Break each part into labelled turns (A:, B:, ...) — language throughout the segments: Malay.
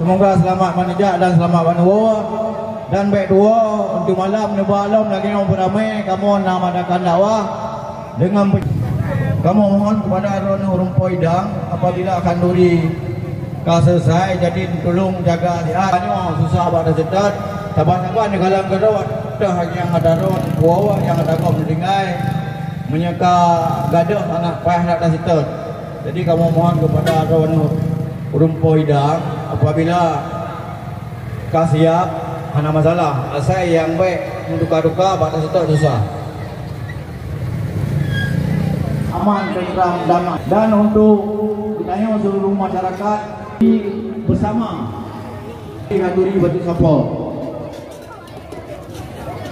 A: Semoga selamat manijak dan selamat panua. Dan baik dua untuk malam ni alam lagi yang beramai kamu nak madakan dakwah dengan kamu mohon kepada Ron Rumpoi Dang apabila akan duri selesai jadi tolong jaga lihat susah pada sedat sabar-sabar di kalam kedua dah yang ada ron wawa yang ada kau mendengai menyeka gadah anak payah nak dah sedat. Jadi kamu mohon kepada Ron Rumpoi Dang apabila kau siap ada masalah saya yang baik duka-duka pada sedat susah aman tentram damai dan untuk ditanya seluruh masyarakat bersama Kanduri Batu Sapau.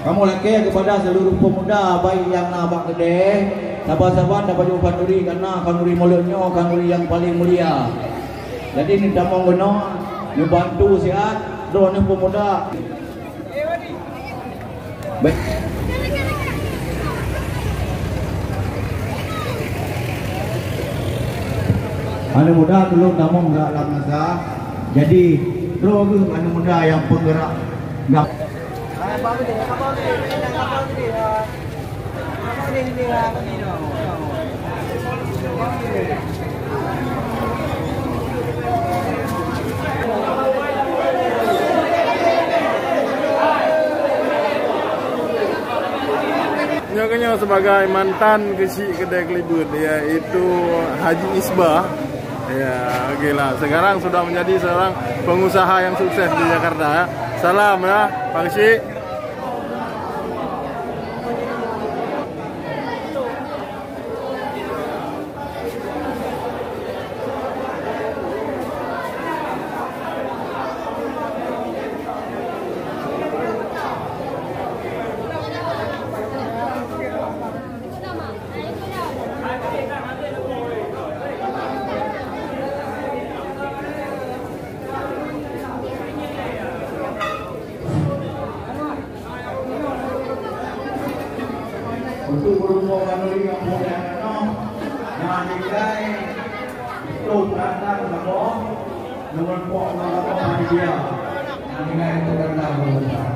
A: Kamu laki kepada seluruh pemuda baik yang nak abang kedai sabar-sabar dapat jumpa Kanduri karena Kanduri mulutnya Kanduri yang paling mulia. Jadi ni tamang guna membantu sihat drone pemuda. Baik. Anak muda dulu namun enggak dalam masa. Jadi dulu anak muda yang penggerak enggak.
B: Nyokanya sebagai mantan kecil kedai kelibut yaitu Haji Isbah. Ya, oke lah. Sekarang sudah menjadi seorang pengusaha yang sukses di Jakarta. Salam ya, Pak Kecil.
A: Untuk berumur Kanduri yang punya yang nilai itu tanda nomor pokok dia yang nilai itu rendah.